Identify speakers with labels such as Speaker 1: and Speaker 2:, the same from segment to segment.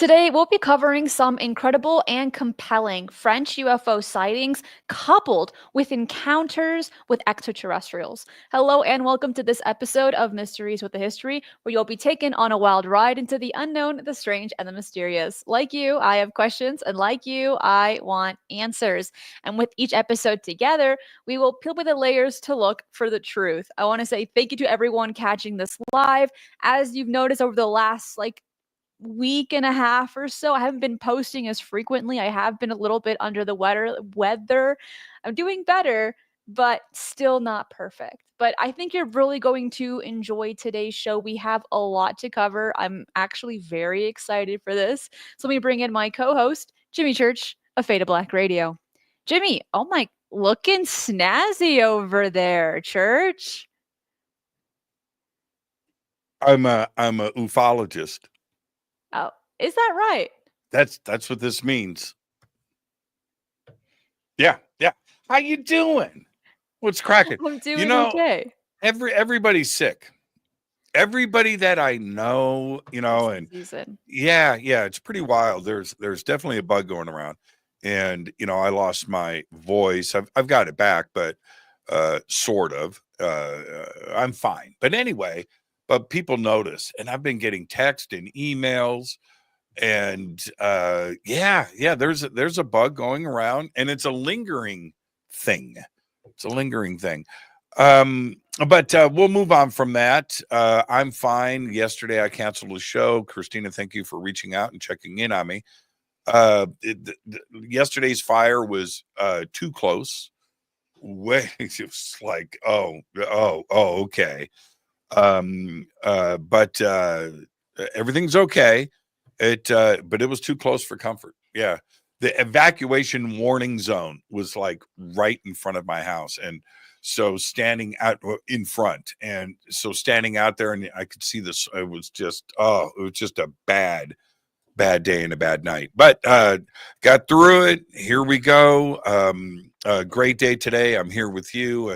Speaker 1: Today, we'll be covering some incredible and compelling French UFO sightings coupled with encounters with extraterrestrials. Hello, and welcome to this episode of Mysteries with a History, where you'll be taken on a wild ride into the unknown, the strange, and the mysterious. Like you, I have questions, and like you, I want answers. And with each episode together, we will peel away the layers to look for the truth. I want to say thank you to everyone catching this live. As you've noticed over the last, week and a half or so. I haven't been posting as frequently. I have been a little bit under the weather. I'm doing better, but still not perfect. But I think you're really going to enjoy today's show. We have a lot to cover. I'm actually very excited for this. So let me bring in my co-host, Jimmy Church of Fade to Black Radio. Jimmy, oh my, looking snazzy over there, Church.
Speaker 2: I'm a ufologist.
Speaker 1: Oh, is that right?
Speaker 2: That's what this means. Yeah. How you doing? What's cracking?
Speaker 1: I'm doing okay.
Speaker 2: Everybody's sick. Everybody that I know, and
Speaker 1: season.
Speaker 2: yeah, it's pretty wild. There's definitely a bug going around, and I lost my voice. I've got it back, but sort of. I'm fine. But anyway. But people notice, and I've been getting text and emails, and there's a bug going around, and it's a lingering thing. But we'll move on from that. I'm fine. Yesterday I canceled a show. Cristina, thank you for reaching out and checking in on me. Yesterday's fire was too close. It was like, okay. But everything's okay. But it was too close for comfort. Yeah. The evacuation warning zone was like right in front of my house. And so standing out in front, and so standing out there, and I could see this, it was just a bad day and a bad night, but, got through it. Here we go. A great day today. I'm here with you,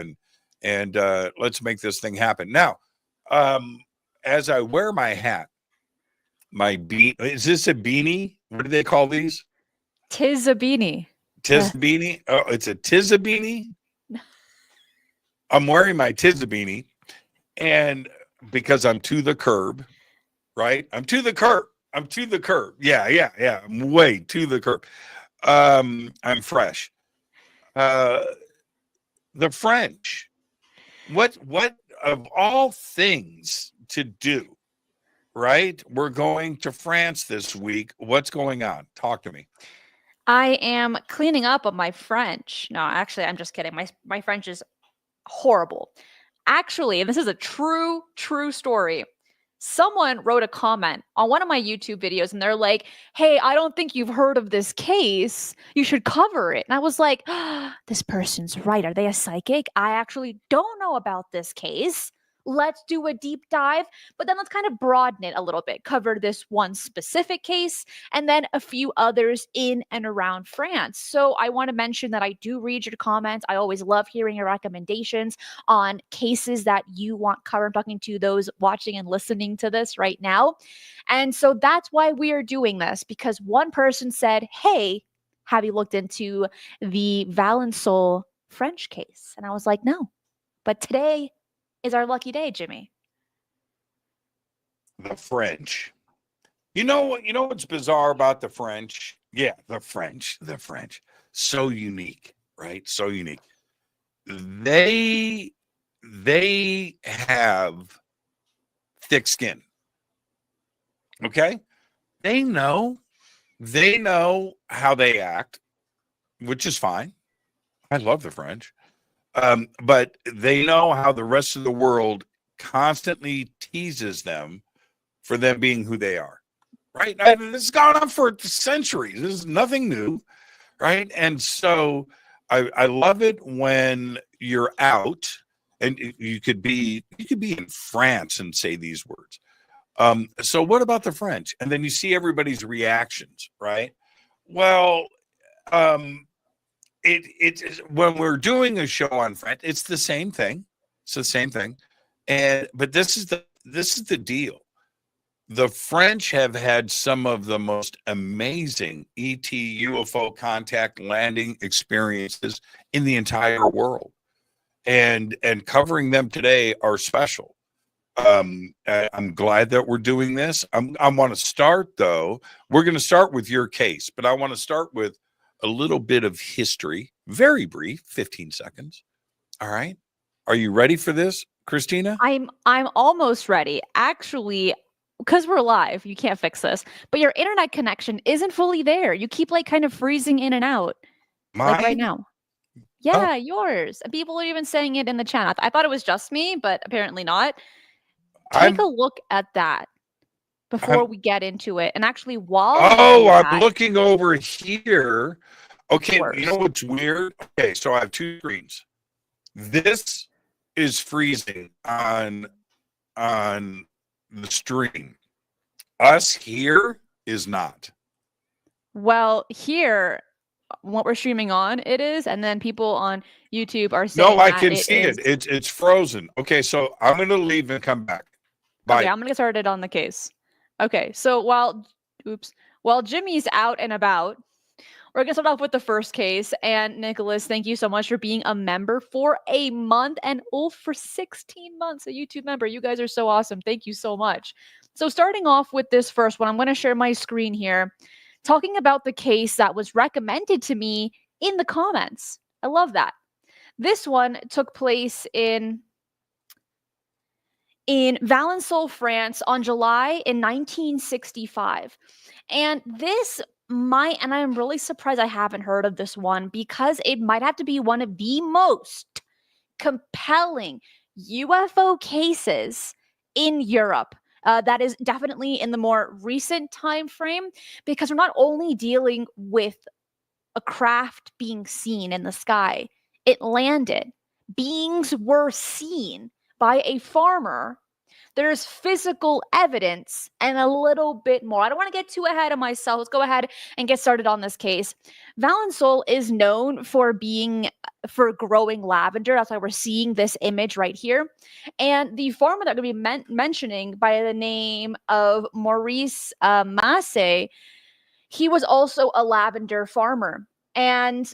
Speaker 2: and let's make this thing happen. Now, as I wear my hat, is this a beanie? What do they call these?
Speaker 1: Tis a beanie.
Speaker 2: Tis a beanie? Oh, it's a tis a beanie? I'm wearing my tis a beanie, and because I'm to the curb, right? I'm to the curb. Yeah. I'm way to the curb. I'm fresh. The French. What of all things to do, right? We're going to France this week. What's going on? Talk to me.
Speaker 1: I am cleaning up on my French. No, actually, I'm just kidding. My French is horrible. Actually, and this is a true story. Someone wrote a comment on one of my YouTube videos, and they're like, hey, I don't think you've heard of this case. You should cover it. And I was like, this person's right. Are they a psychic? I actually don't know about this case. Let's do a deep dive, but then let's kind of broaden it a little bit, cover this one specific case and then a few others in and around France. So I want to mention that I do read your comments. I always love hearing your recommendations on cases that you want covered. I'm talking to those watching and listening to this right now. And so that's why we are doing this, because one person said, hey, have you looked into the Vallee French case? And I was like, no, but today is our lucky day, Jimmy.
Speaker 2: The French. You know what's bizarre about the French? Yeah, the French. So unique, right? So unique. They have thick skin. Okay? They know how they act, which is fine. I love the French. But they know how the rest of the world constantly teases them for them being who they are, right? This has gone on for centuries. This is nothing new, right? And so I love it when you're out, and you could be in France and say these words. So what about the French? And then you see everybody's reactions, right? Well, It's when we're doing a show on France, it's the same thing. But this is the deal. The French have had some of the most amazing ET UFO contact landing experiences in the entire world. And covering them today are special. I'm glad that we're doing this. I want to start, though. We're going to start with your case, but I want to start with a little bit of history, very brief, 15 seconds. All right. Are you ready for this, Cristina?
Speaker 1: I'm almost ready. Actually, because we're live, you can't fix this. But your internet connection isn't fully there. You keep like kind of freezing in and out, like right
Speaker 2: Mine?
Speaker 1: now.
Speaker 2: Oh,
Speaker 1: Yeah, yours. And people are even saying it in the chat. I thought it was just me, but apparently not. Take a
Speaker 2: I'm,
Speaker 1: look at that before
Speaker 2: I'm,
Speaker 1: we get into it. And actually, while you
Speaker 2: oh,
Speaker 1: do
Speaker 2: I'm
Speaker 1: that,
Speaker 2: looking over here. Okay. You know
Speaker 1: worse.
Speaker 2: what's weird? Okay. So I have two screens. This is freezing on the stream. Us here is not.
Speaker 1: Well, here, what we're streaming on, it is, and then people on YouTube are
Speaker 2: No,
Speaker 1: saying
Speaker 2: I
Speaker 1: that
Speaker 2: can
Speaker 1: it
Speaker 2: see
Speaker 1: is.
Speaker 2: it. It's frozen. Okay, so I'm gonna leave and come back.
Speaker 1: Okay,
Speaker 2: Bye.
Speaker 1: I'm gonna get started on the case. Okay, so while Jimmy's out and about, we're gonna start off with the first case. And Nicholas, thank you so much for being a member for a month and for 16 months, a YouTube member. You guys are so awesome. Thank you so much. So starting off with this first one, I'm gonna share my screen here, talking about the case that was recommended to me in the comments. I love that. This one took place in Valence, France on July in 1965. And this might, and I'm really surprised I haven't heard of this one because it might have to be one of the most compelling UFO cases in Europe. That is definitely in the more recent time frame because we're not only dealing with a craft being seen in the sky, it landed. Beings were seen by a farmer. There's physical evidence and a little bit more. I don't want to get too ahead of myself. Let's go ahead and get started on this case. Valensole is known for growing lavender. That's why we're seeing this image right here. And the farmer that we're going to be mentioning by the name of Maurice Masse, he was also a lavender farmer. And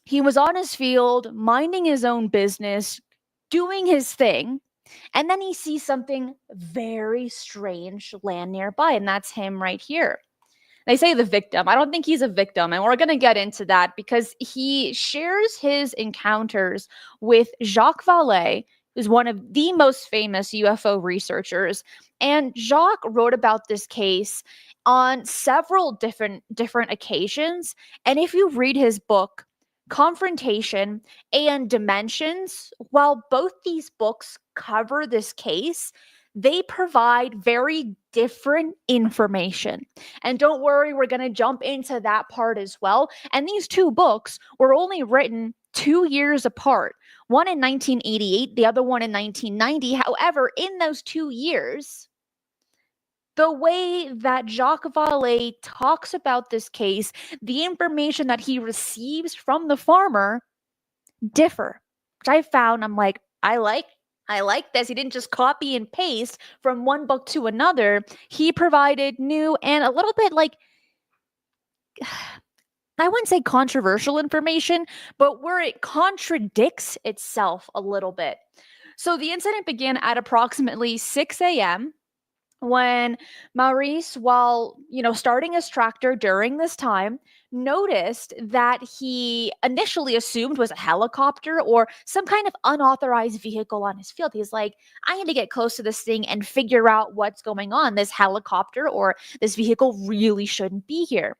Speaker 1: he was on his field, minding his own business, doing his thing. And then he sees something very strange land nearby, and that's him right here. They say the victim. I don't think he's a victim, and we're going to get into that because he shares his encounters with Jacques Vallee, who's one of the most famous UFO researchers. And Jacques wrote about this case on several different occasions. And if you read his book, Confrontation and Dimensions, while both these books cover this case, they provide very different information. And don't worry, we're going to jump into that part as well. And these two books were only written 2 years apart, one in 1988, the other one in 1990. However, in those 2 years, the way that Jacques Vallée talks about this case, the information that he receives from the farmer differ, which I found, I'm like, I like this. He didn't just copy and paste from one book to another. He provided new and a little bit like, I wouldn't say controversial information, but where it contradicts itself a little bit. So the incident began at approximately 6 a.m. when Maurice, while starting his tractor during this time, noticed that he initially assumed was a helicopter or some kind of unauthorized vehicle on his field. He's like, I need to get close to this thing and figure out what's going on. This helicopter or this vehicle really shouldn't be here.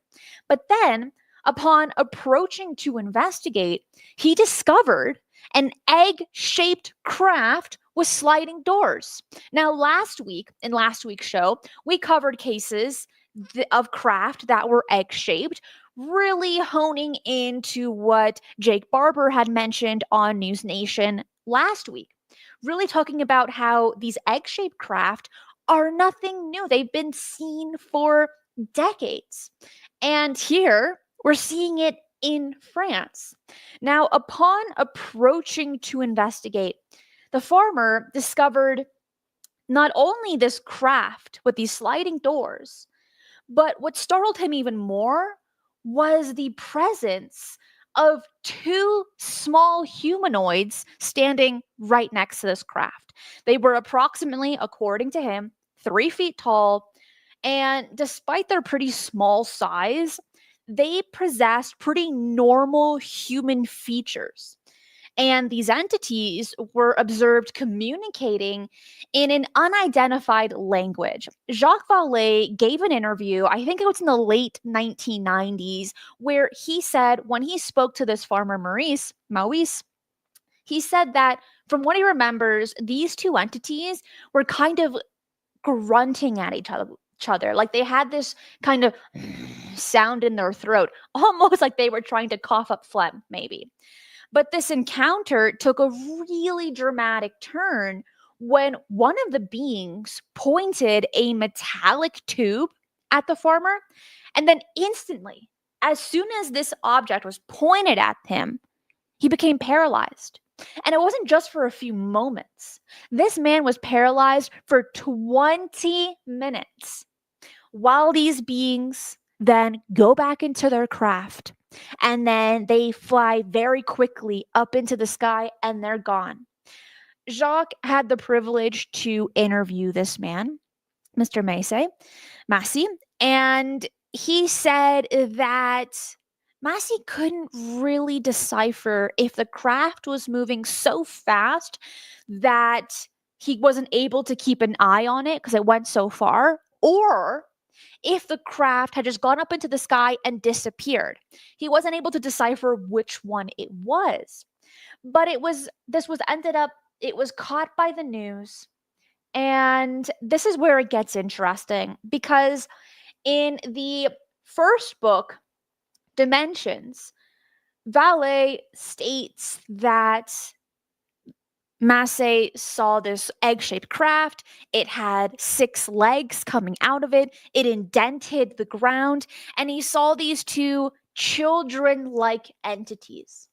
Speaker 1: But then, upon approaching to investigate, he discovered an egg-shaped craft with sliding doors. Now, in last week's show, we covered cases of craft that were egg-shaped, really honing into what Jake Barber had mentioned on News Nation last week. Really talking about how these egg-shaped craft are nothing new. They've been seen for decades. And here, we're seeing it in France. Now, upon approaching to investigate, the farmer discovered Not only this craft with these sliding doors, but what startled him even more was the presence of two small humanoids standing right next to this craft. They were approximately, according to him, 3 feet tall, and despite their pretty small size, they possessed pretty normal human features. And these entities were observed communicating in an unidentified language. Jacques Vallee gave an interview, I think it was in the late 1990s, where he said when he spoke to this farmer, Maurice, he said that from what he remembers, these two entities were kind of grunting at each other. Like they had this kind of sound in their throat, almost like they were trying to cough up phlegm, maybe. But this encounter took a really dramatic turn when one of the beings pointed a metallic tube at the farmer. And then instantly, as soon as this object was pointed at him, he became paralyzed. And it wasn't just for a few moments. This man was paralyzed for 20 minutes while these beings then go back into their craft and then they fly very quickly up into the sky and they're gone. Jacques had the privilege to interview this man, Mr. Massey, and he said that Massey couldn't really decipher if the craft was moving so fast that he wasn't able to keep an eye on it because it went so far, or if the craft had just gone up into the sky and disappeared. He wasn't able to decipher which one it was. But it was caught by the news. And this is where it gets interesting because in the first book, Dimensions, Vallee states that Massey saw this egg-shaped craft. It had 6 legs coming out of it. It indented the ground, and he saw these two children-like entities.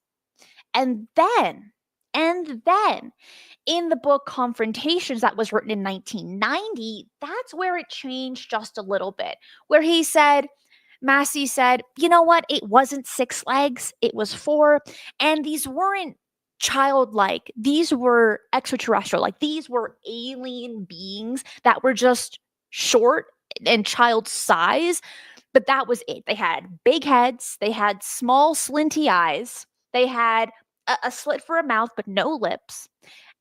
Speaker 1: And then, in the book Confrontations that was written in 1990, that's where it changed just a little bit, where Massey said, you know what? It wasn't 6 legs, it was 4. And these weren't childlike, these were extraterrestrial. Like these were alien beings that were just short and child size. But that was it. They had big heads, they had small, slinty eyes, they had a slit for a mouth, but no lips.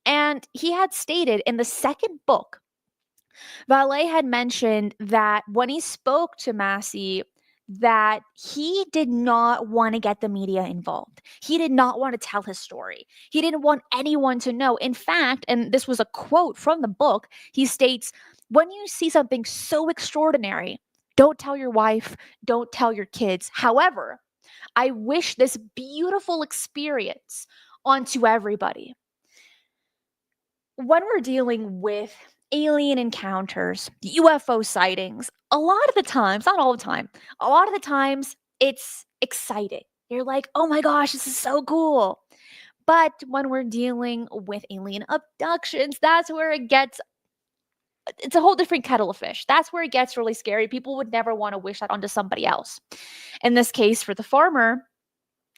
Speaker 1: And he had stated in the second book, Vallee had mentioned that when he spoke to Massey, that he did not want to get the media involved. He did not want to tell his story. He didn't want anyone to know. In fact, and this was a quote from the book, he states, when you see something so extraordinary, don't tell your wife, don't tell your kids. However, I wish this beautiful experience onto everybody. When we're dealing with alien encounters, UFO sightings, a lot of the times, not all the time, a lot of the times it's exciting. You're like, oh my gosh, this is so cool. But when we're dealing with alien abductions, that's where it's a whole different kettle of fish. That's where it gets really scary. People would never want to wish that onto somebody else. In this case, for the farmer,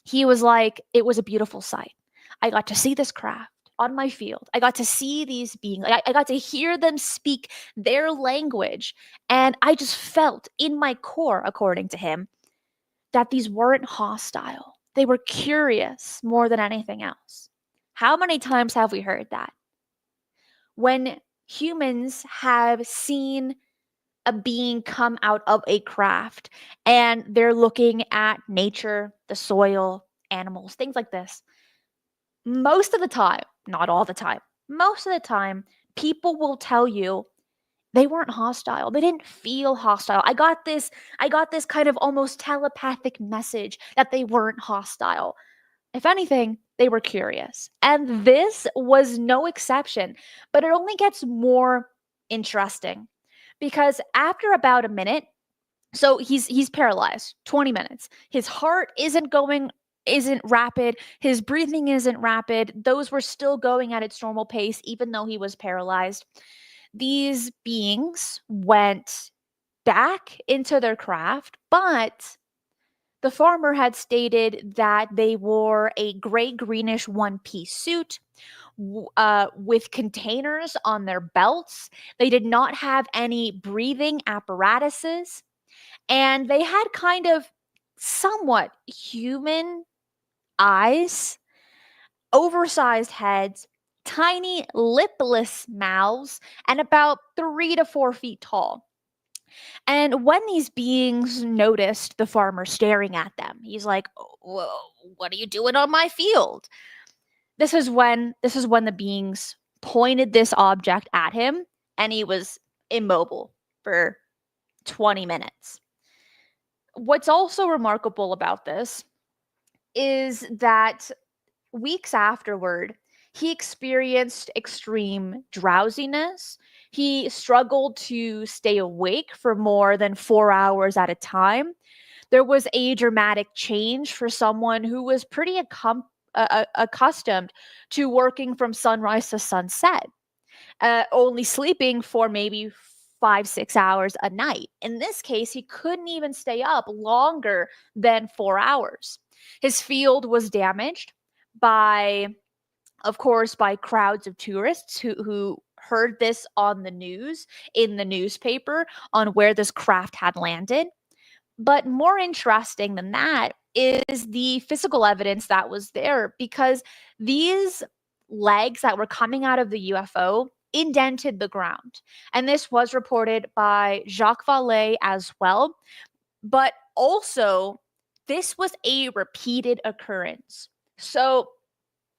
Speaker 1: he was like, it was a beautiful sight. I got to see this craft on my field. I got to see these beings. I got to hear them speak their language. And I just felt in my core, according to him, that these weren't hostile. They were curious more than anything else. How many times have we heard that? When humans have seen a being come out of a craft and they're looking at nature, the soil, animals, things like this. Most of the time, not all the time, most of the time, people will tell you they weren't hostile. They didn't feel hostile. I got this kind of almost telepathic message that they weren't hostile. If anything, they were curious. And this was no exception, but it only gets more interesting because after about a minute, so he's paralyzed, 20 minutes. His heart isn't rapid, his breathing isn't rapid. Those were still going at its normal pace even though he was paralyzed. These beings went back into their craft, but the farmer had stated that they wore a gray greenish one-piece suit with containers on their belts. They did not have any breathing apparatuses, and they had kind of somewhat human eyes, oversized heads, tiny lipless mouths, and about 3 to 4 feet tall. And when these beings noticed the farmer staring at them, he's like, "Whoa, what are you doing on my field?" This is when the beings pointed this object at him, and he was immobile for 20 minutes. What's also remarkable about this is that weeks afterward, he experienced extreme drowsiness. He struggled to stay awake for more than 4 hours at a time. There was a dramatic change for someone who was pretty accustomed to working from sunrise to sunset, only sleeping for maybe 5, 6 hours a night. In this case, he couldn't even stay up longer than 4 hours. His field was damaged by, of course, by crowds of tourists who heard this on the news, in the newspaper, on where this craft had landed. But more interesting than that is the physical evidence that was there, because these legs that were coming out of the UFO indented the ground. And this was reported by Jacques Vallee as well. But also, this was a repeated occurrence. So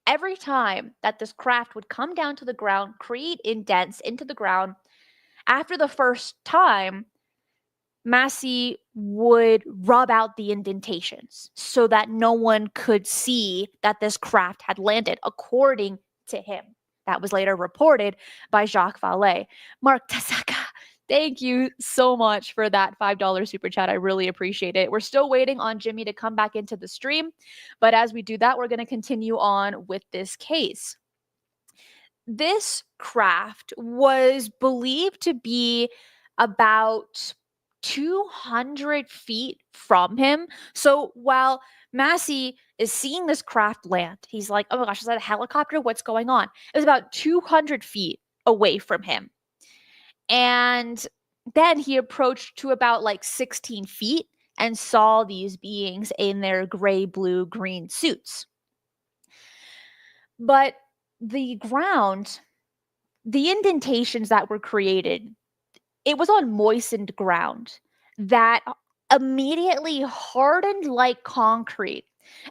Speaker 1: every time that this craft would come down to the ground, create indents into the ground, after the first time, Massey would rub out the indentations so that no one could see that this craft had landed, according to him. That was later reported by Jacques Vallee. Mark Tasaka, thank you so much for that $5 super chat. I really appreciate it. We're still waiting on Jimmy to come back into the stream, but as we do that, we're going to continue on with this case. This craft was believed to be about 200 feet from him. So while Massey is seeing this craft land, he's like, oh my gosh, is that a helicopter? What's going on? It was about 200 feet away from him. And then he approached to about like 16 feet and saw these beings in their gray, blue, green suits. But the ground, the indentations that were created, it was on moistened ground that immediately hardened like concrete,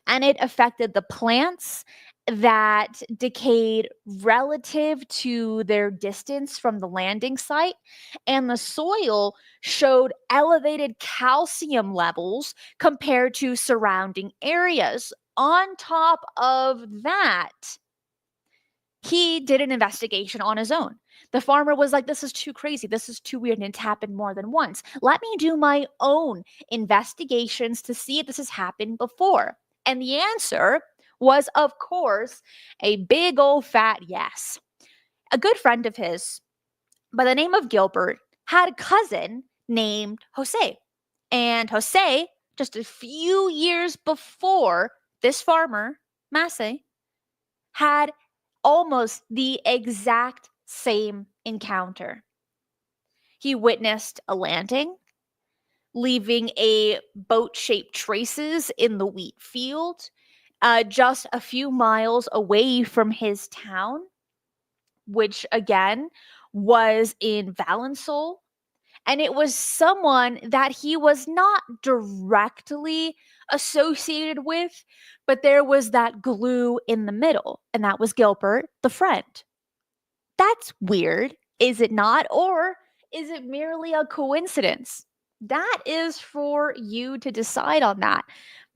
Speaker 1: and it affected the plants that decayed relative to their distance from the landing site, and the soil showed elevated calcium levels compared to surrounding areas. On top of that, he did an investigation on his own. The farmer was like, this is too crazy. This is too weird. And it's happened more than once. Let me do my own investigations to see if this has happened before. And the answer was, of course, a big old fat yes. A good friend of his by the name of Gilbert had a cousin named Jose. And Jose, just a few years before this farmer, Massey, had almost the exact same encounter. He witnessed a landing, leaving a boat-shaped traces in the wheat field, just a few miles away from his town, which again was in Valensole. And it was someone that he was not directly associated with, but there was that glue in the middle, and that was Gilbert, the friend. That's weird, is it not? Or is it merely a coincidence? That is for you to decide on that.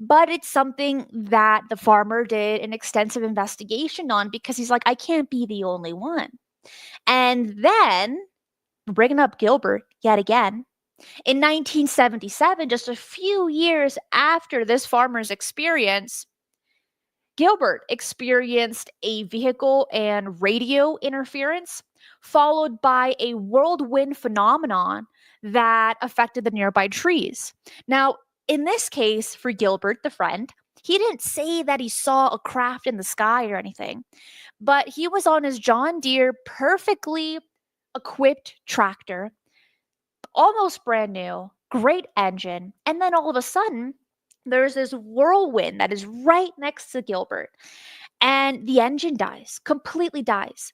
Speaker 1: But it's something that the farmer did an extensive investigation on, because he's like, I can't be the only one. And then, bringing up Gilbert yet again, in 1977, just a few years after this farmer's experience, Gilbert experienced a vehicle and radio interference followed by a whirlwind phenomenon that affected the nearby trees. Now, in this case, for Gilbert, the friend, he didn't say that he saw a craft in the sky or anything, but he was on his John Deere perfectly equipped tractor, almost brand new, great engine. And then all of a sudden, there's this whirlwind that is right next to Gilbert, and the engine dies, completely dies.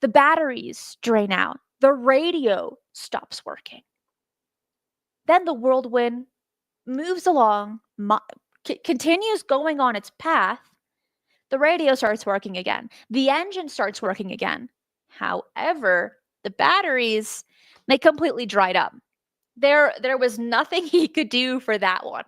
Speaker 1: The batteries drain out, the radio stops working. Then the whirlwind moves along, continues going on its path. The radio starts working again. The engine starts working again. However, the batteries, they completely dried up. There was nothing he could do for that one.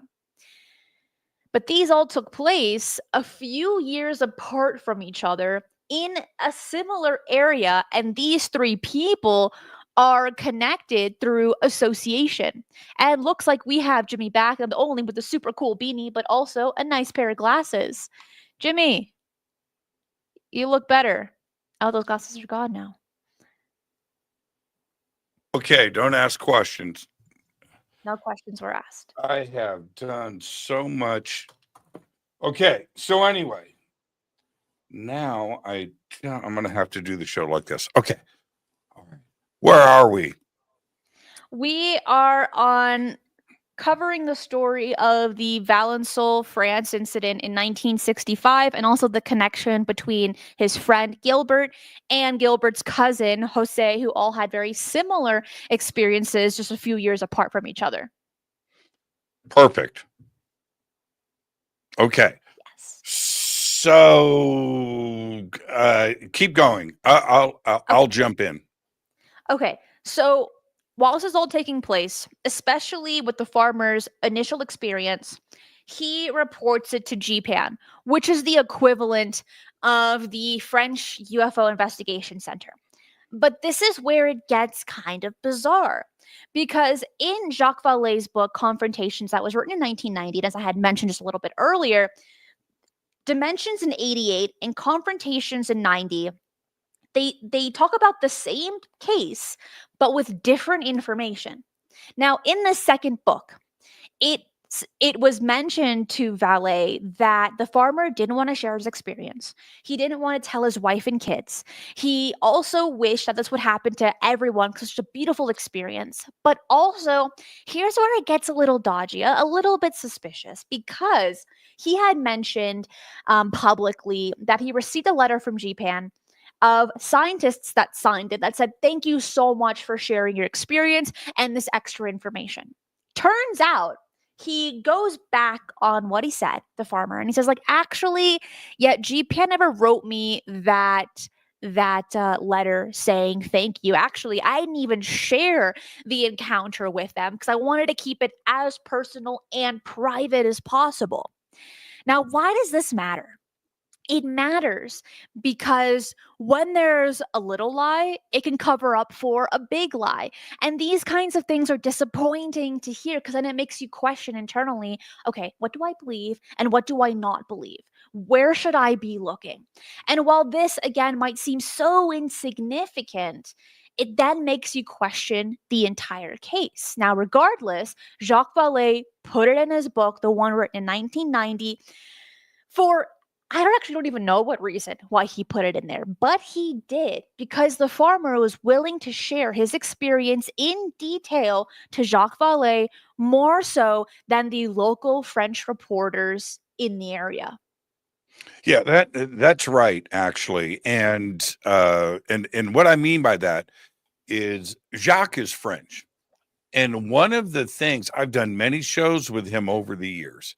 Speaker 1: But these all took place a few years apart from each other in a similar area, and these three people are connected through association. And looks like we have Jimmy back, not only with the super cool beanie, but also a nice pair of glasses. Jimmy, you look better. Oh, those glasses are gone now.
Speaker 2: Okay, don't ask questions.
Speaker 1: No questions were asked.
Speaker 2: I have done so much. Okay, so anyway, now I'm going to have to do the show like this. Okay. All right. Where are we?
Speaker 1: We are on covering the story of the Valençol, France incident in 1965, and also the connection between his friend Gilbert and Gilbert's cousin Jose, who all had very similar experiences just a few years apart from each other.
Speaker 2: Perfect. Okay.
Speaker 1: Yes.
Speaker 2: So keep going. I'll jump in.
Speaker 1: Okay. So while this is all taking place, especially with the farmer's initial experience, he reports it to GPAN, which is the equivalent of the French UFO Investigation Center. But this is where it gets kind of bizarre. Because in Jacques Vallee's book, Confrontations, that was written in 1990, and as I had mentioned just a little bit earlier, Dimensions in 88 and Confrontations in 90, they talk about the same case, but with different information. Now, in the second book, it was mentioned to Vallee that the farmer didn't want to share his experience. He didn't want to tell his wife and kids. He also wished that this would happen to everyone because it's such a beautiful experience. But also, here's where it gets a little dodgy, a little bit suspicious, because he had mentioned publicly that he received a letter from GPAN of scientists that signed it that said, "Thank you so much for sharing your experience and this extra information." Turns out, he goes back on what he said, the farmer, and he says, like, actually, yeah, GPAN never wrote me that letter saying thank you. Actually, I didn't even share the encounter with them because I wanted to keep it as personal and private as possible. Now, why does this matter? It matters because when there's a little lie, it can cover up for a big lie. And these kinds of things are disappointing to hear because then it makes you question internally, okay, what do I believe and what do I not believe? Where should I be looking? And while this, again, might seem so insignificant, it then makes you question the entire case. Now, regardless, Jacques Vallée put it in his book, the one written in 1990, for I don't even know what reason why he put it in there, but he did because the farmer was willing to share his experience in detail to Jacques Vallée more so than the local French reporters in the area.
Speaker 2: Yeah, that's right, actually. And what I mean by that is Jacques is French. And one of the things I've done many shows with him over the years,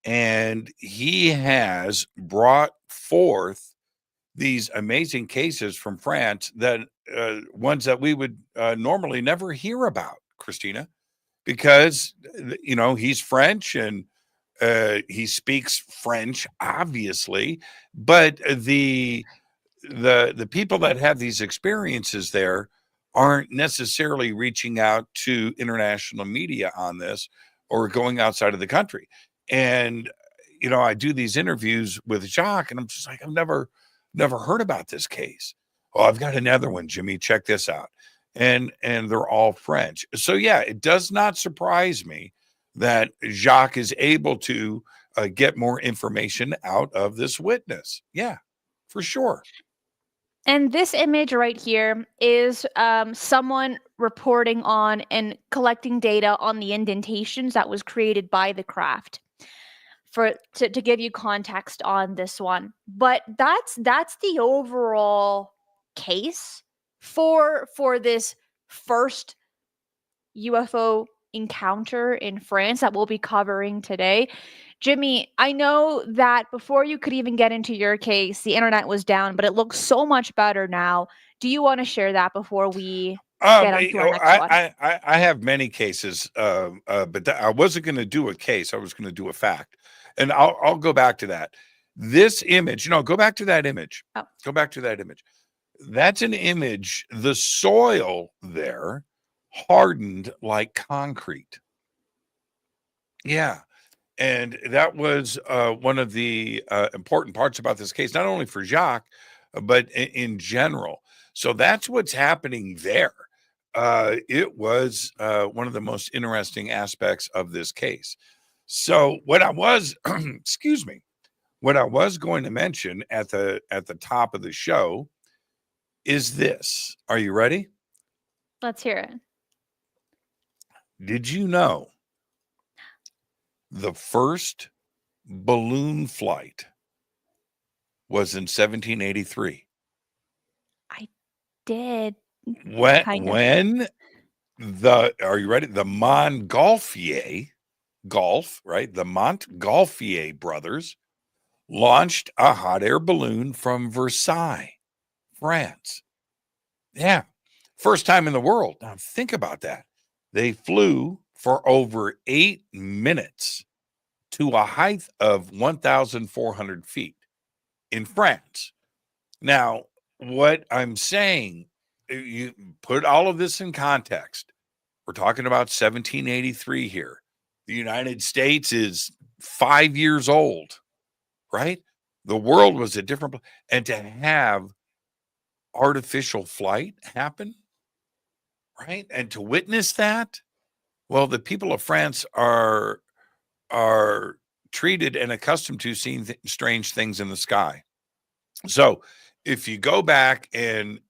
Speaker 2: and he has brought forth these amazing cases from France that ones that we would normally never hear about, Cristina, because he's French and he speaks French, obviously, but the people that have these experiences there aren't necessarily reaching out to international media on this or going outside of the country. And I do these interviews with Jacques, and I'm just like, I've never heard about this case. Oh, I've got another one, Jimmy. Check this out. And they're all French. So yeah, it does not surprise me that Jaques is able to get more information out of this witness. Yeah, for sure.
Speaker 1: And this image right here is someone reporting on and collecting data on the indentations that was created by the craft. To give you context on this one, but that's the overall case for this first UFO encounter in France that we'll be covering today. Jimmy, I know that before you could even get into your case, the internet was down, but it looks so much better now. Do you want to share that before we get on to our next one?
Speaker 2: I have many cases, but I wasn't going to do a case. I was going to do a fact, and I'll go back to that. This image, go back to that image.
Speaker 1: Oh.
Speaker 2: Go back to that image. That's an image. The soil there hardened like concrete. Yeah. And that was one of the important parts about this case, not only for Jaques, but in general. So that's what's happening there. It was one of the most interesting aspects of this case. So what I was, excuse me, what I was going to mention at the top of the show is this. Are you ready?
Speaker 1: Let's hear it.
Speaker 2: Did you know the first balloon flight was in 1783?
Speaker 1: I did.
Speaker 2: When are you ready? The Montgolfier, right? The Montgolfier brothers launched a hot air balloon from Versailles, France. Yeah. First time in the world. Now think about that. They flew for over 8 minutes to a height of 1,400 feet in France. Now, what I'm saying, you put all of this in context. We're talking about 1783 here. The United States is 5 years old, right? The world was a different, and to have artificial flight happen, right? And to witness that, well, the people of France are treated and accustomed to seeing strange things in the sky. So if you go back and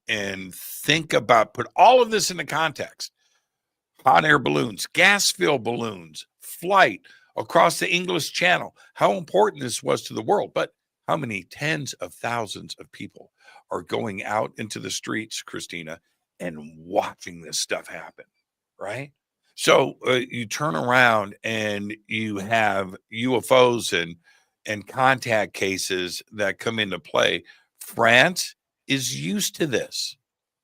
Speaker 2: think about, put all of this into context, hot air balloons, gas-filled balloons, flight across the English Channel, how important this was to the world, but how many tens of thousands of people are going out into the streets, Cristina, and watching this stuff happen, right? So you turn around and you have UFOs and contact cases that come into play. France is used to this.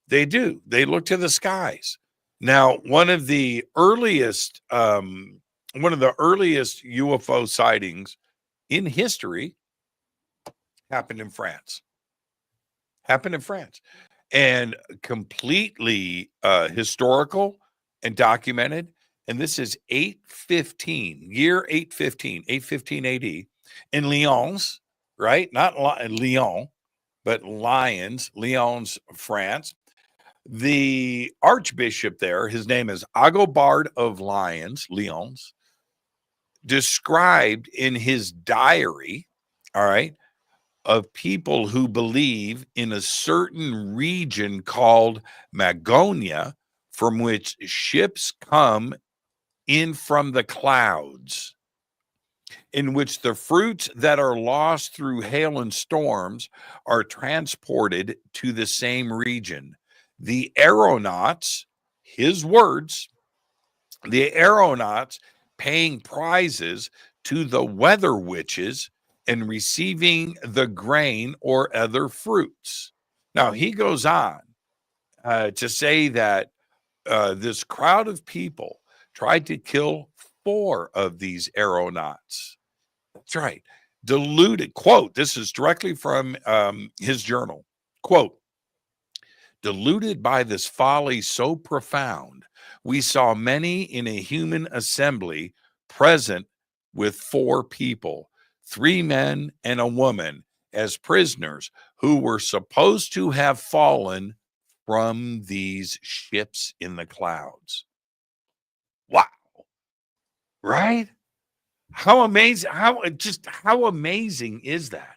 Speaker 2: They do. They look to the skies. Now, one of the earliest UFO sightings in history happened in France. And completely historical and documented. And this is 815 AD in Lyons, right? Not Lyon, but Lyons, France. The archbishop there, his name is Agobard of Lyons, described in his diary, all right, of people who believe in a certain region called Magonia, from which ships come in from the clouds, in which the fruits that are lost through hail and storms are transported to the same region. The aeronauts, his words, the aeronauts paying prizes to the weather witches and receiving the grain or other fruits. Now, he goes on to say that this crowd of people tried to kill 4 of these aeronauts. That's right. Deluded. Quote, this is directly from his journal. Quote, deluded by this folly so profound, we saw many in a human assembly present with 4 people, 3 men and a woman, as prisoners who were supposed to have fallen from these ships in the clouds. Wow. Right? How amazing, how amazing is that?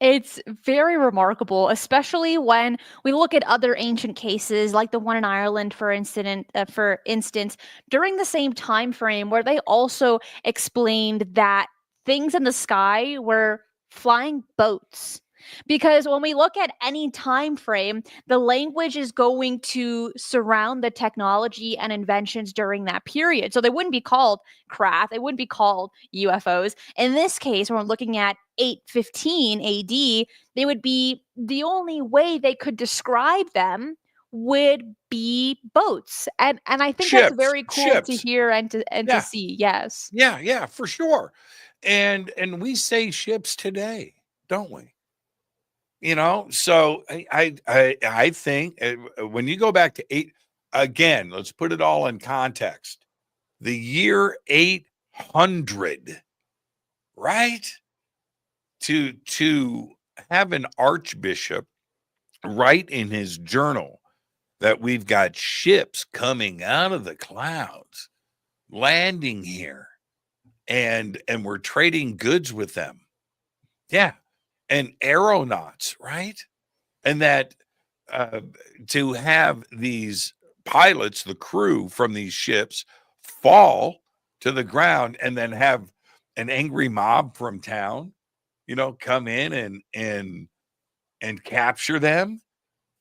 Speaker 1: It's very remarkable, especially when we look at other ancient cases, like the one in Ireland, for instance, during the same time frame, where they also explained that things in the sky were flying boats. Because when we look at any time frame, the language is going to surround the technology and inventions during that period. So they wouldn't be called craft, they wouldn't be called UFOs. In this case, when we're looking at 815 AD, they would be the only way they could describe them would be boats. And I think that's
Speaker 2: Ships,
Speaker 1: very cool to
Speaker 2: ships.
Speaker 1: hear and to
Speaker 2: Yeah,
Speaker 1: see. Yes.
Speaker 2: yeah, for sure. And we say ships today, don't we? So I think when you go back to eight again, let's put it all in context. The year 800, right? To have an archbishop write in his journal that we've got ships coming out of the clouds, landing here, and we're trading goods with them. Yeah, and aeronauts, right? And that uh, to have these pilots, the crew from these ships, fall to the ground and then have an angry mob from town, come in and capture them.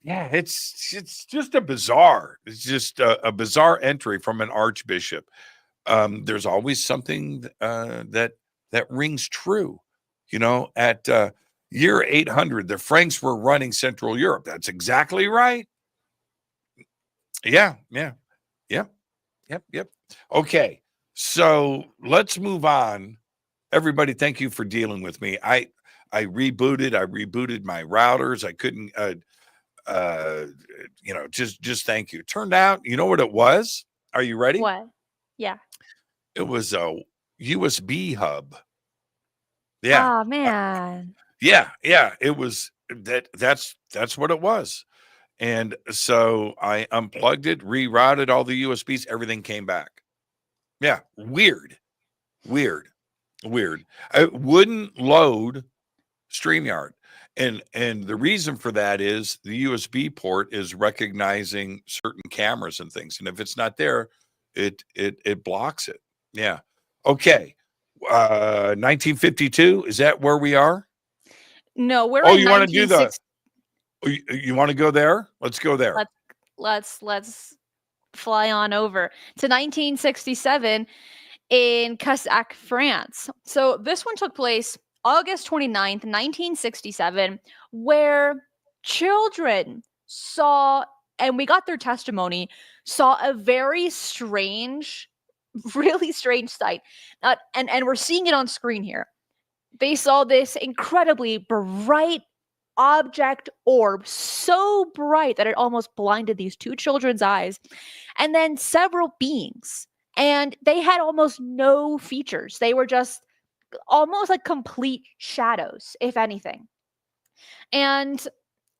Speaker 2: Yeah, it's just a bizarre. It's just a bizarre entry from an archbishop. There's always something that rings true. At year 800, the Franks were running Central Europe. That's exactly right. Yeah, yeah, yep, yep. Okay, so let's move on. Everybody, thank you for dealing with me. I rebooted my routers. I couldn't just thank you. Turned out, you know what it was? Are you ready?
Speaker 1: What? Yeah.
Speaker 2: It was a USB hub. Yeah.
Speaker 1: Ah,
Speaker 2: Uh,
Speaker 1: man.
Speaker 2: yeah, it was that's what it was. And so I unplugged it, rerouted all the USBs, everything came back. Yeah, weird. Weird. Weird. It wouldn't load StreamYard. And the reason for that is the USB port is recognizing certain cameras and things. And if it's not there, it blocks it. Yeah. Okay. 1952, is that where we are?
Speaker 1: No, we're
Speaker 2: Oh,
Speaker 1: in
Speaker 2: you want to do the
Speaker 1: 1960.
Speaker 2: you want to go there? Let's go there.
Speaker 1: Let's fly on over to 1967 in Casebook, France. So this one took place August 29th, 1967, where children saw, and we got their testimony, saw a very strange, really strange sight. And we're seeing it on screen here. They saw this incredibly bright object orb, so bright that it almost blinded these two children's eyes, and then several beings. And they had almost no features. They were just almost like complete shadows, if anything. And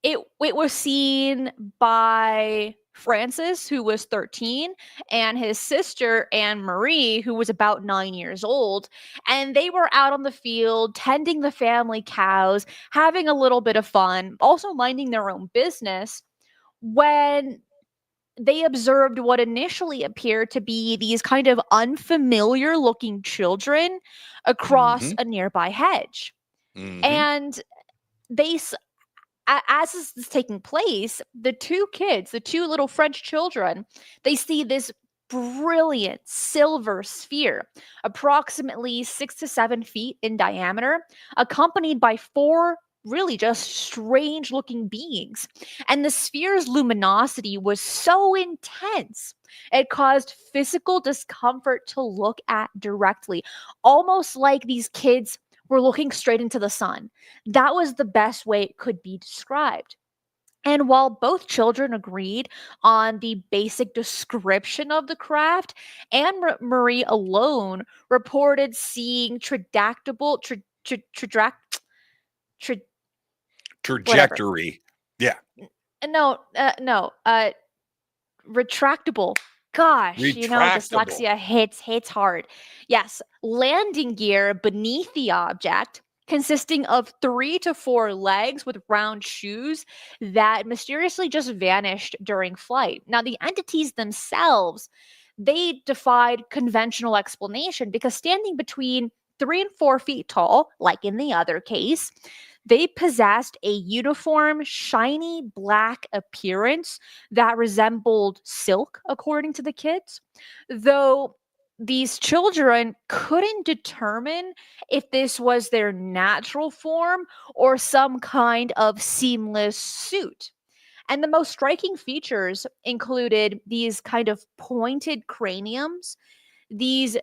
Speaker 1: it was seen by Francis, who was 13, and his sister Anne Marie, who was about 9 years old. And they were out on the field tending the family cows, having a little bit of fun, also minding their own business, when they observed what initially appeared to be these kind of unfamiliar looking children across
Speaker 2: Mm-hmm.
Speaker 1: a nearby hedge.
Speaker 2: Mm-hmm.
Speaker 1: And they as this is taking place, the two kids, the two little French children, they see this brilliant silver sphere, approximately 6 to 7 feet in diameter, accompanied by four really just strange looking beings. And the sphere's luminosity was so intense, it caused physical discomfort to look at directly, almost like these kids were looking straight into the sun. That was the best way it could be described. And while both children agreed on the basic description of the craft, Marie alone reported seeing tra- whatever.
Speaker 2: Trajectory. Yeah.
Speaker 1: No, retractable. Gosh,
Speaker 2: Retractable.
Speaker 1: dyslexia hits hard. Yes, landing gear beneath the object, consisting of 3 to 4 legs with round shoes that mysteriously just vanished during flight. Now, the entities themselves, they defied conventional explanation because standing between 3 and 4 feet tall, like in the other case, they possessed a uniform, shiny black appearance that resembled silk, according to the kids. Though these children couldn't determine if this was their natural form or some kind of seamless suit. And the most striking features included these kind of pointed craniums, these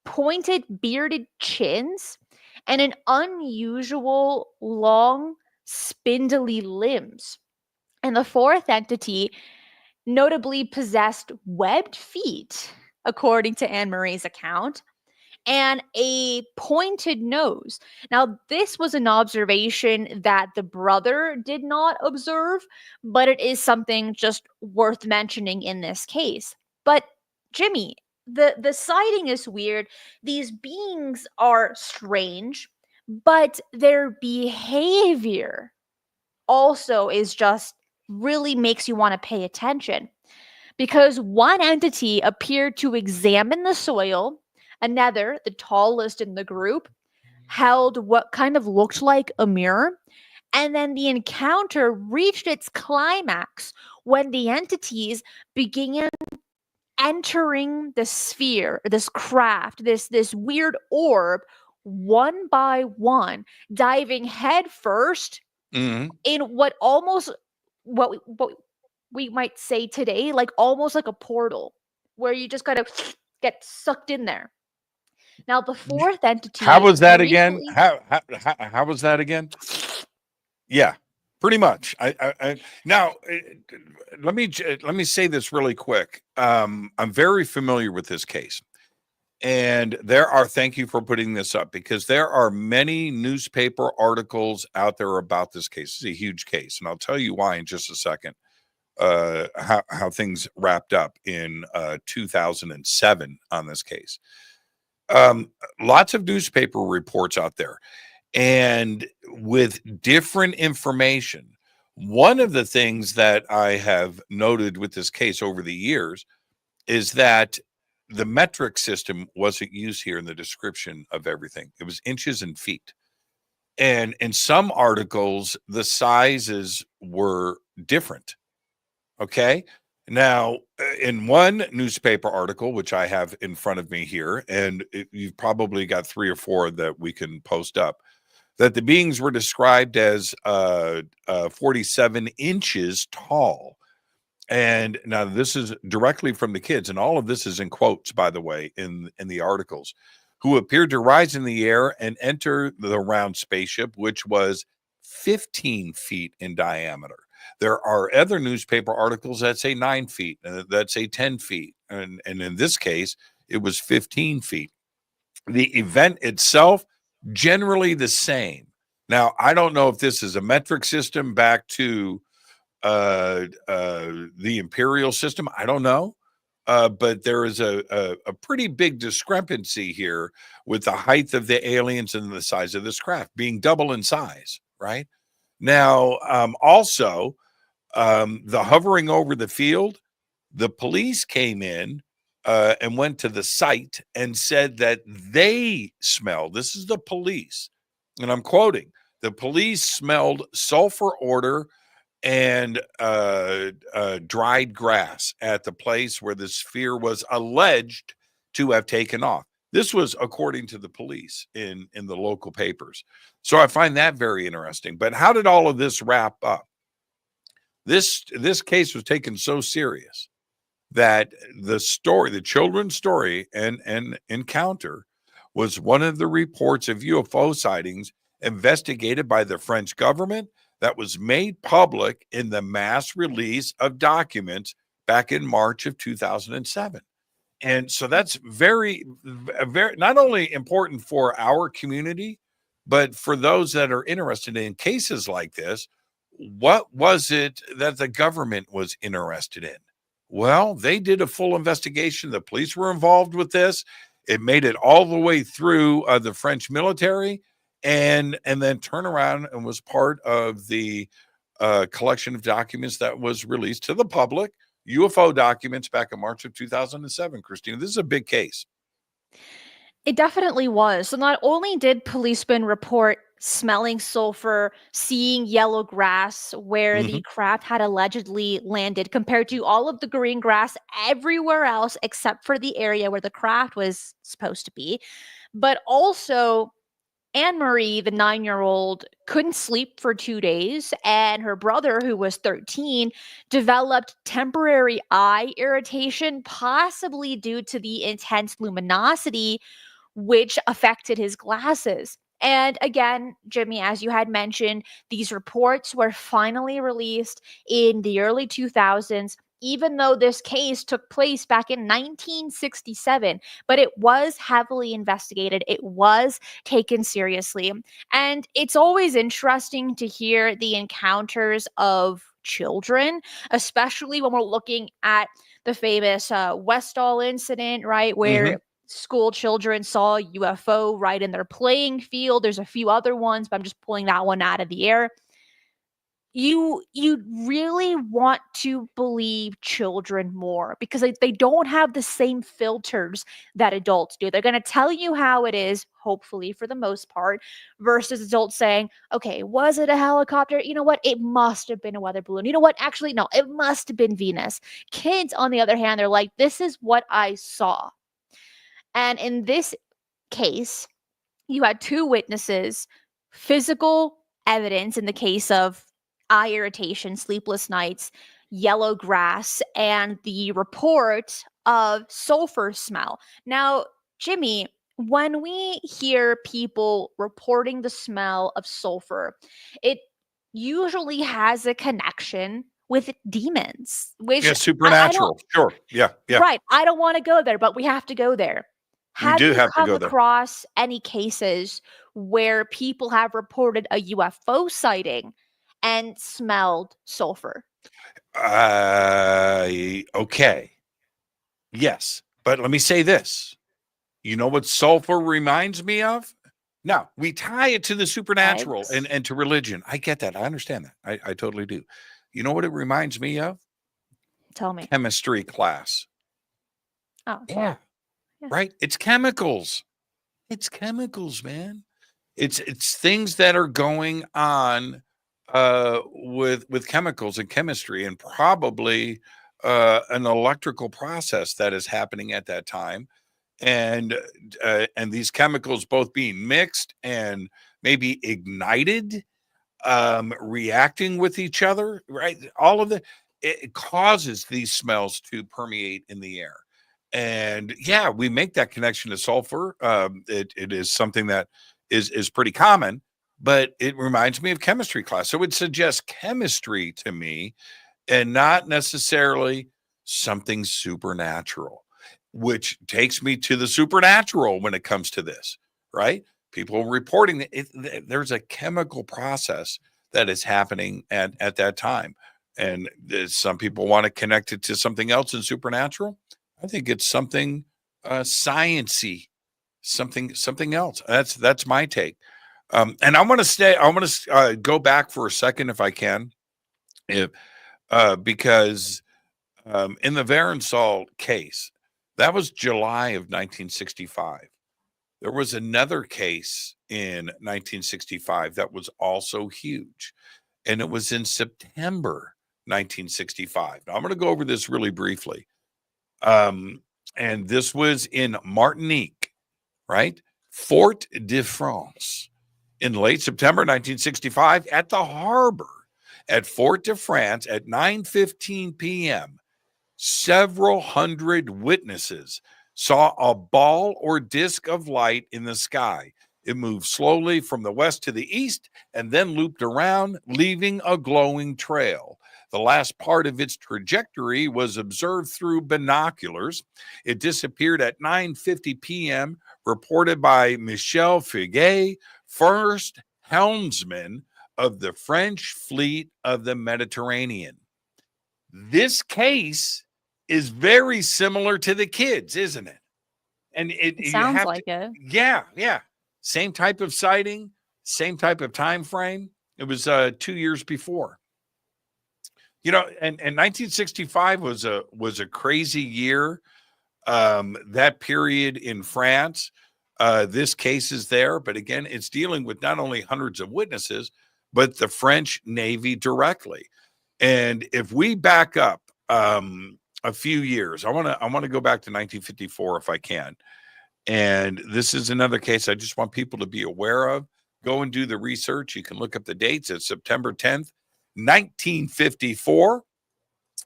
Speaker 1: pointed bearded chins, and an unusual long, spindly limbs. And the fourth entity notably possessed webbed feet, according to Anne Marie's account, and a pointed nose. Now, this was an observation that the brother did not observe, but it is something just worth mentioning in this case. But Jimmy, the sighting is weird. These beings are strange, but their behavior also is just really makes you want to pay attention because one entity appeared to examine the soil, another, the tallest in the group, held what kind of looked like a mirror, and then the encounter reached its climax when the entities began entering the sphere, this craft, this weird orb, one by one, diving head first
Speaker 2: Mm-hmm.
Speaker 1: in what we might say today, like almost like a portal, where you just gotta get sucked in there. Now, the fourth
Speaker 2: How
Speaker 1: entity
Speaker 2: was that again?
Speaker 1: briefly.
Speaker 2: How was that again? Yeah, pretty much. Now let me say this really quick. I'm very familiar with this case, and thank you for putting this up because there are many newspaper articles out there about this case. It's a huge case, and I'll tell you why in just a second. How things wrapped up in 2007 on this case. Lots of newspaper reports out there and with different information. One of the things that I have noted with this case over the years is that the metric system wasn't used here in the description of everything. It was inches and feet. And in some articles, the sizes were different. Okay. Now, in one newspaper article, which I have in front of me here, and you've probably got 3 or 4 that we can post up, that the beings were described as 47 inches tall. And now this is directly from the kids, and all of this is in quotes, by the way, in the articles, who appeared to rise in the air and enter the round spaceship, which was 15 feet in diameter. There are other newspaper articles that say 9 feet, that say 10 feet. And in this case, it was 15 feet. The event itself, generally the same. Now, I don't know if this is a metric system back to the imperial system. I don't know. But there is a pretty big discrepancy here with the height of the aliens and the size of this craft being double in size, right? Now, also, the hovering over the field, the police came in and went to the site and said that they smelled, this is the police, and I'm quoting, the police smelled sulfur odor and dried grass at the place where the sphere was alleged to have taken off. This was according to the police in the local papers. So I find that very interesting. But how did all of this wrap up? This case was taken so serious that the children's story and encounter was one of the reports of UFO sightings investigated by the French government that was made public in the mass release of documents back in March of 2007. And so that's very, very not only important for our community, But for those that are interested in cases like this, what was it that the government was interested in? Well, they did a full investigation. The police were involved with this. It made it all the way through the French military, and then turn around and was part of the collection of documents that was released to the public, UFO documents back in March of 2007. Christina, this is a big case.
Speaker 1: It definitely was. So not only did policemen report smelling sulfur, seeing yellow grass where the craft had allegedly landed, compared to all of the green grass everywhere else except for the area where the craft was supposed to be, but also Anne Marie, the 9-year-old, couldn't sleep for 2 days, and her brother, who was 13, developed temporary eye irritation, possibly due to the intense luminosity, which affected his glasses. And again, Jimmy, as you had mentioned, these reports were finally released in the early 2000s, even though this case took place back in 1967, but it was heavily investigated. It was taken seriously. And it's always interesting to hear the encounters of children, especially when we're looking at the famous Westall incident, right? Where school children saw a UFO right in their playing field. There's a few other ones, but I'm just pulling that one out of the air. You really want to believe children more because they don't have the same filters that adults do. They're going to tell you how it is, hopefully for the most part, versus adults saying, okay, was it a helicopter? You know what? It must have been a weather balloon. You know what? Actually, no, it must have been Venus. Kids, on the other hand, they're like, this is what I saw. And in this case, you had two witnesses, physical evidence in the case of eye irritation, sleepless nights, yellow grass, and the report of sulfur smell. Now, Jimmy, when we hear people reporting the smell of sulfur, it usually has a connection with demons, which I don't,
Speaker 2: Supernatural. Sure. Yeah.
Speaker 1: right, I don't want to go there, but we have to go there.
Speaker 2: We
Speaker 1: Have
Speaker 2: do
Speaker 1: you
Speaker 2: have to
Speaker 1: come
Speaker 2: go there.
Speaker 1: across any cases where people have reported a UFO sighting and smelled sulfur?
Speaker 2: Okay. Yes. But let me say this. You know what sulfur reminds me of? Now, we tie it to the supernatural
Speaker 1: Eggs?
Speaker 2: and to religion. I get that. I understand that. I totally do. You know what it reminds me of?
Speaker 1: Tell me.
Speaker 2: Chemistry class.
Speaker 1: Oh,
Speaker 2: Yeah.
Speaker 1: yeah.
Speaker 2: Right? It's chemicals. It's chemicals, man. It's things that are going on with chemicals and chemistry, and probably an electrical process that is happening at that time, and these chemicals both being mixed and maybe ignited, reacting with each other, right? All of it causes these smells to permeate in the air. And yeah, we make that connection to sulfur. It is something that is pretty common, but it reminds me of chemistry class. So it suggests chemistry to me, and not necessarily something supernatural, which takes me to the supernatural when it comes to this, right? People reporting that there's a chemical process that is happening at that time. And some people want to connect it to something else in supernatural. I think it's something sciency, something else. That's my take. And I want to go back for a second if I can, if because in the Varensal case, that was July of 1965. There was another case in 1965 that was also huge, and it was in September 1965. Now, I'm going to go over this really briefly. And this was in Martinique, right? Fort de France. In late September 1965, at the harbor at Fort de France at 9:15 p.m., several hundred witnesses saw a ball or disc of light in the sky. It moved slowly from the west to the east and then looped around, leaving a glowing trail. The last part of its trajectory was observed through binoculars. It disappeared at 9:50 p.m., reported by Michel Figuet first helmsman of the French fleet of the Mediterranean. This case is very similar to the kids, isn't it? And
Speaker 1: It
Speaker 2: you
Speaker 1: sounds
Speaker 2: have to,
Speaker 1: like it.
Speaker 2: yeah. Same type of sighting, same type of time frame. It was 2 years before. And 1965 was a crazy year. That period in France, this case is there, but again, it's dealing with not only hundreds of witnesses, but the French Navy directly. And if we back up a few years, I want to go back to 1954 if I can. And this is another case I just want people to be aware of. Go and do the research. You can look up the dates. It's September 10th, 1954.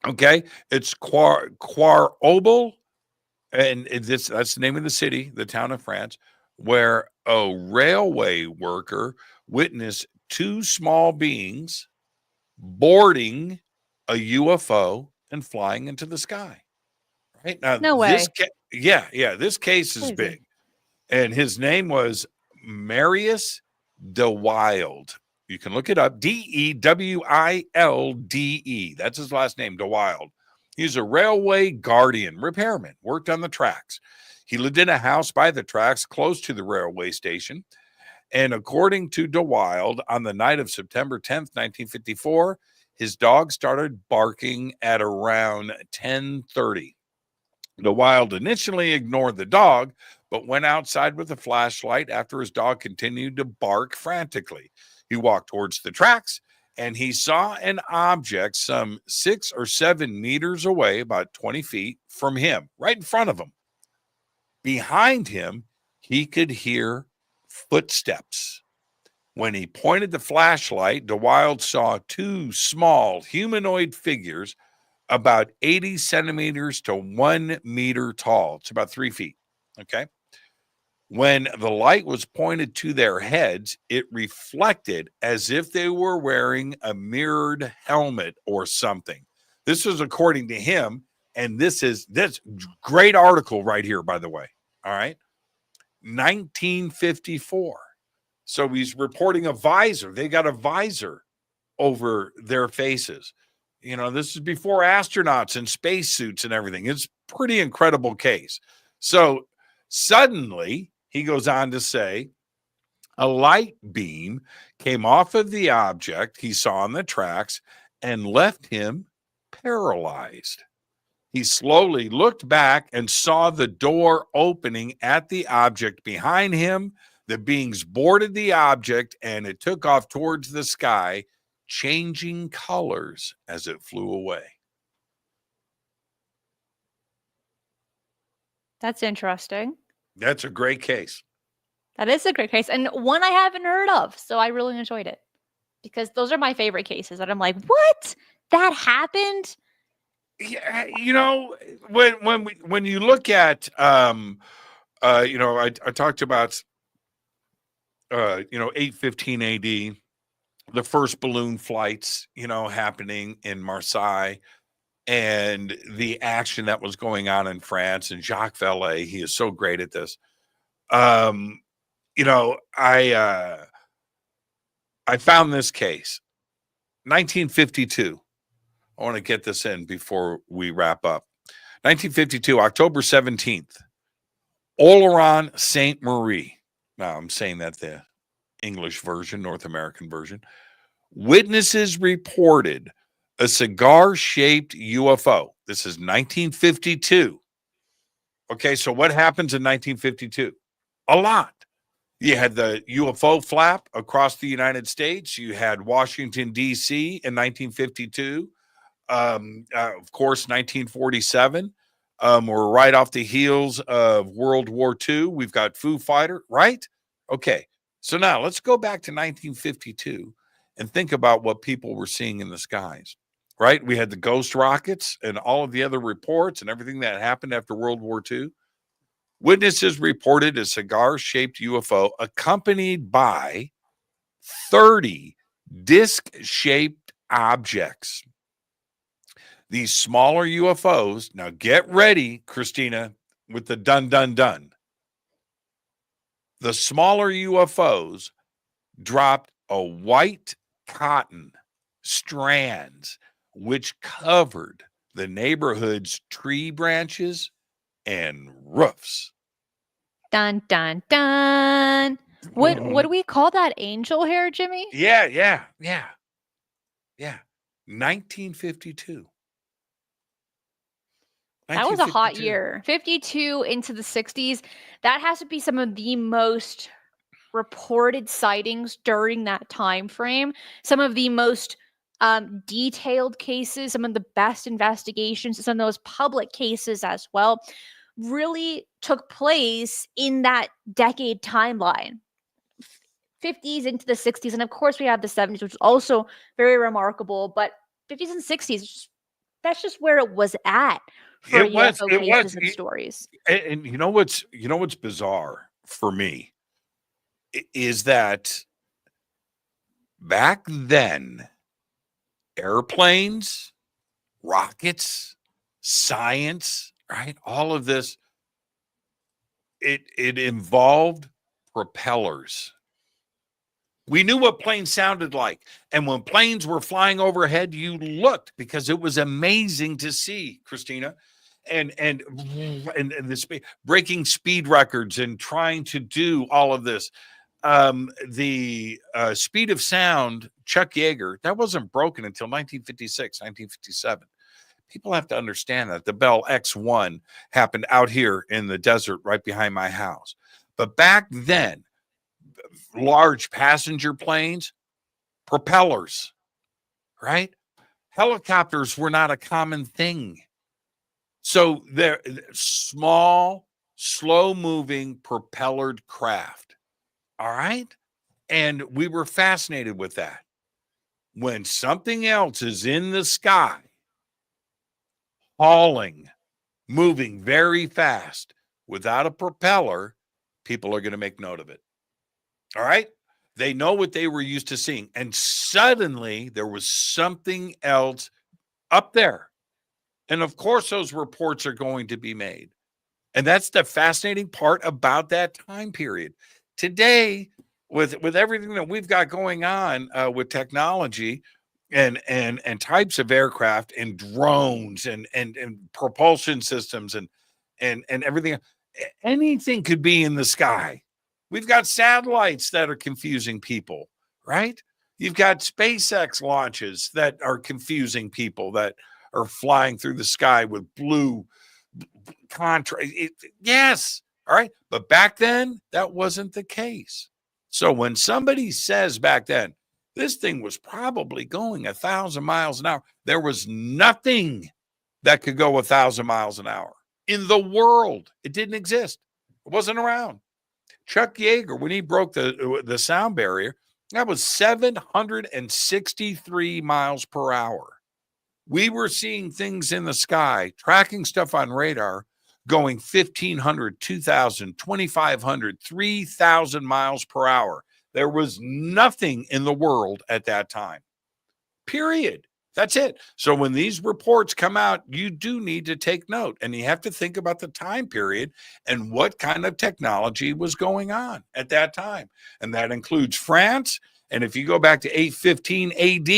Speaker 2: Okay. It's Quarobel. And that's the name of the city, the town of France, where a railway worker witnessed two small beings boarding a UFO and flying into the sky. Right now,
Speaker 1: No way.
Speaker 2: this case is
Speaker 1: Crazy.
Speaker 2: big, and his name was Marius de Wilde. You can look it up. Dewilde. That's his last name, de Wilde. He's a railway guardian, repairman, worked on the tracks. He lived in a house by the tracks close to the railway station. And according to de Wilde, on the night of September 10th, 1954, his dog started barking at around 10:30. De Wilde initially ignored the dog, but went outside with a flashlight after his dog continued to bark frantically. He walked towards the tracks and he saw an object some 6 or 7 meters away, about 20 feet from him, right in front of him. Behind him, he could hear footsteps. When he pointed the flashlight, de Wilde saw two small humanoid figures about 80 centimeters to 1 meter tall. It's about 3 feet. Okay. When the light was pointed to their heads, it reflected as if they were wearing a mirrored helmet or something. This was according to him. And this great article right here, by the way. All right. 1954. So he's reporting a visor. They got a visor over their faces. This is before astronauts and spacesuits and everything. It's a pretty incredible case. So suddenly, he goes on to say, a light beam came off of the object he saw on the tracks and left him paralyzed. He slowly looked back and saw the door opening at the object behind him. The beings boarded the object and it took off towards the sky, changing colors as it flew away.
Speaker 1: That's interesting.
Speaker 2: That's a great case.
Speaker 1: That is a great case, and one I haven't heard of, so I really enjoyed it. Because those are my favorite cases that I'm like, what? That happened?
Speaker 2: Yeah, when you look at I talked about 815 AD, the first balloon flights, happening in Marseille, and the action that was going on in France. And Jaques Vallee, he is so great at this. I found this case, 1952. I want to get this in before we wrap up. 1952, October 17th, Oloron Saint Marie. Now, I'm saying that the English version, North American version. Witnesses reported a cigar-shaped UFO. This is 1952. Okay, so what happens in 1952? A lot. You had the UFO flap across the United States. You had Washington, D.C. in 1952. Of course, 1947. We're right off the heels of World War II. We've got Foo Fighter, right? Okay, so now let's go back to 1952 and think about what people were seeing in the skies, right? We had the ghost rockets and all of the other reports and everything that happened after World War II. Witnesses reported a cigar-shaped UFO accompanied by 30 disc-shaped objects. These smaller UFOs, now get ready, Cristina, with the dun, dun, dun. The smaller UFOs dropped a white cotton strands which covered the neighborhood's tree branches and roofs.
Speaker 1: Dun dun dun. What do we call that? Angel hair, Jimmy?
Speaker 2: Yeah. 1952.
Speaker 1: That was a hot
Speaker 2: 1952.
Speaker 1: year. 52 into the 60s. That has to be some of the most reported sightings during that time frame. Some of the most detailed cases, some of the best investigations, some of those public cases as well, really took place in that decade timeline. 50s into the 60s, and of course we have the 70s, which is also very remarkable, but 50s and 60s, that's just where it was at for
Speaker 2: It was.
Speaker 1: UFO
Speaker 2: It
Speaker 1: cases
Speaker 2: was.
Speaker 1: and stories.
Speaker 2: And you know what's bizarre for me is that back then, airplanes, rockets, science, right? All of this, it involved propellers. We knew what planes sounded like. And when planes were flying overhead, you looked because it was amazing to see, Cristina. And the breaking speed records and trying to do all of this. The speed of sound, Chuck Yeager, that wasn't broken until 1956, 1957. People have to understand that the Bell X1 happened out here in the desert right behind my house. But back then, large passenger planes, propellers, right? Helicopters were not a common thing. So they're small, slow moving, propellered craft. All right. And we were fascinated with that. When something else is in the sky, hauling, moving very fast without a propeller, people are going to make note of it. All right. They know what they were used to seeing. And suddenly there was something else up there. And of course, those reports are going to be made. And that's the fascinating part about that time period. Today, with everything that we've got going on with technology and types of aircraft and drones and propulsion systems and everything, anything could be in the sky. We've got satellites that are confusing people, right? You've got SpaceX launches that are confusing people that are flying through the sky with blue contrast. Yes. All right. But back then, that wasn't the case. So when somebody says back then, this thing was probably going 1,000 miles an hour, there was nothing that could go 1,000 miles an hour in the world. It didn't exist. It wasn't around. Chuck Yeager, when he broke the sound barrier, that was 763 miles per hour. We were seeing things in the sky, tracking stuff on radar, going 1,500, 2,000, 2,500, 3,000 miles per hour. There was nothing in the world at that time. Period. That's it. So when these reports come out, you do need to take note, and you have to think about the time period and what kind of technology was going on at that time. And that includes France. And if you go back to 815 AD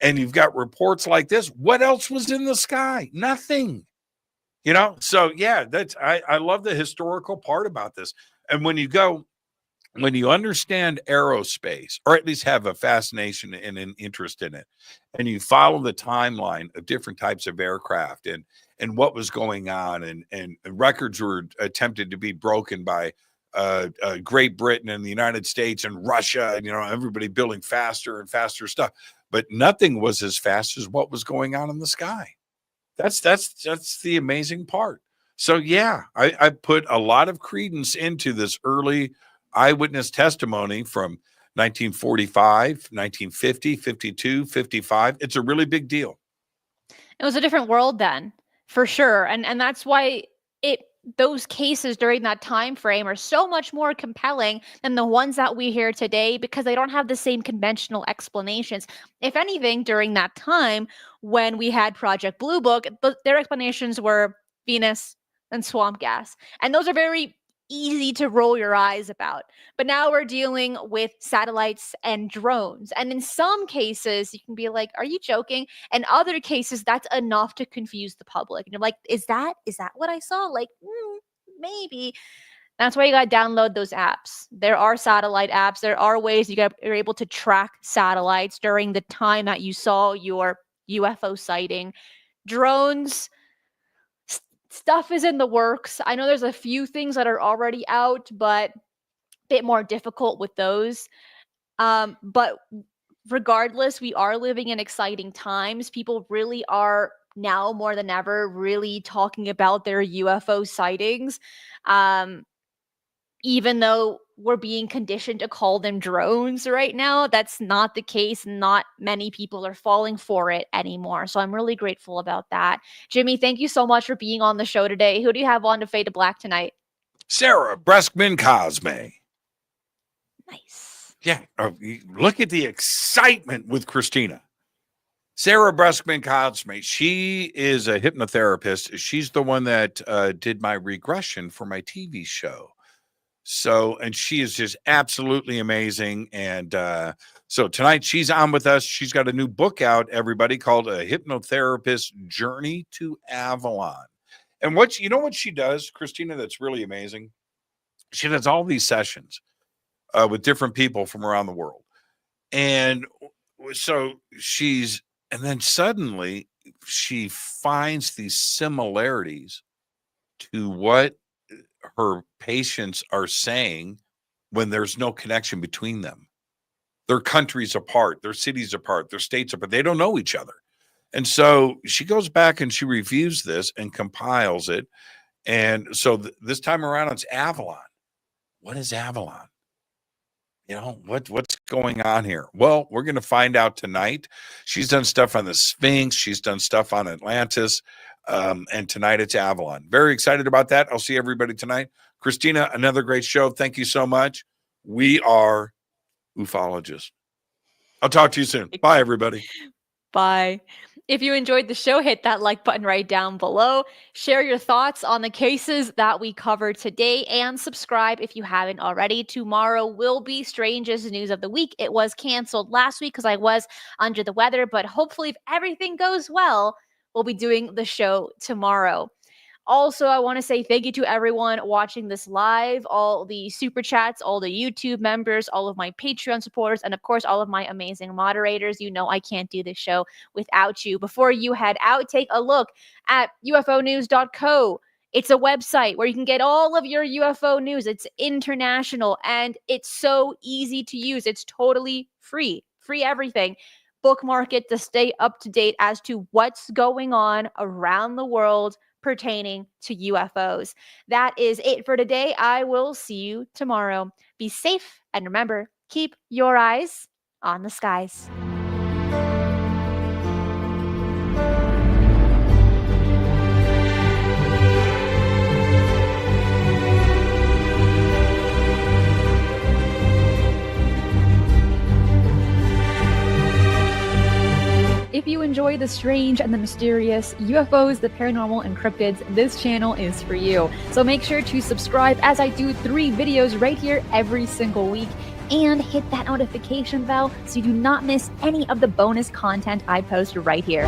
Speaker 2: and you've got reports like this, what else was in the sky? Nothing. So yeah, I love the historical part about this. And when you understand aerospace, or at least have a fascination and an interest in it, and you follow the timeline of different types of aircraft and what was going on, and records were attempted to be broken by Great Britain and the United States and Russia, and everybody building faster and faster stuff, but nothing was as fast as what was going on in the sky. That's the amazing part. So yeah, I put a lot of credence into this early eyewitness testimony from 1945, 1950, 52, 55. It's a really big deal.
Speaker 1: It was a different world then, for sure. And that's why those cases during that time frame are so much more compelling than the ones that we hear today, because they don't have the same conventional explanations. If anything, during that time when we had Project Blue Book, their explanations were Venus and swamp gas. And those are very easy to roll your eyes about. But now we're dealing with satellites and drones. And in some cases, you can be like, are you joking? And other cases, that's enough to confuse the public. And you're like, is that what I saw? Like, maybe. That's why you got to download those apps. There are satellite apps. There are ways you're able to track satellites during the time that you saw your UFO sighting. Drones, stuff is in the works. I know there's a few things that are already out, but a bit more difficult with those. But regardless, we are living in exciting times. People really are now more than ever really talking about their UFO sightings. Even though we're being conditioned to call them drones right now, that's not the case. Not many people are falling for it anymore. So I'm really grateful about that. Jimmy, thank you so much for being on the show today. Who do you have on to Fade to Black tonight?
Speaker 2: Sarah Breskman Cosme.
Speaker 1: Nice.
Speaker 2: Yeah. Look at the excitement with Cristina. Sarah Breskman Cosme. She is a hypnotherapist. She's the one that did my regression for my TV show. So, and she is just absolutely amazing. And so tonight she's on with us. She's got a new book out, everybody, called A Hypnotherapist's Journey to Avalon. And what she does, Cristina, that's really amazing. She does all these sessions with different people from around the world. And so and then suddenly she finds these similarities to what her patients are saying when there's no connection between them. Their countries apart, their cities apart, their states apart. They don't know each other. And so she goes back and she reviews this and compiles it. And so this time around, it's Avalon. What is Avalon? What's going on here? Well, we're going to find out tonight. She's done stuff on the Sphinx. She's done stuff on Atlantis. And tonight it's Avalon. Very excited about that. I'll see everybody tonight. Cristina, another great show. Thank you so much. We are ufologists. I'll talk to you soon. Bye, everybody.
Speaker 1: Bye. If you enjoyed the show, hit that like button right down below. Share your thoughts on the cases that we covered today and subscribe if you haven't already. Tomorrow will be Strangest News of the Week. It was canceled last week because I was under the weather, but hopefully if everything goes well, we'll be doing the show tomorrow. Also, I want to say thank you to everyone watching this live, all the super chats, all the YouTube members, all of my Patreon supporters, and of course, all of my amazing moderators. You know I can't do this show without you. Before you head out, take a look at ufonews.co. It's a website where you can get all of your UFO news. It's international and it's so easy to use. It's totally free. Free everything. Bookmark it to stay up to date as to what's going on around the world pertaining to UFOs. That is it for today. I will see you tomorrow. Be safe and remember, keep your eyes on the skies. If you enjoy the strange and the mysterious, UFOs, the paranormal, and cryptids, this channel is for you. So make sure to subscribe as I do 3 videos right here every single week and hit that notification bell so you do not miss any of the bonus content I post right here.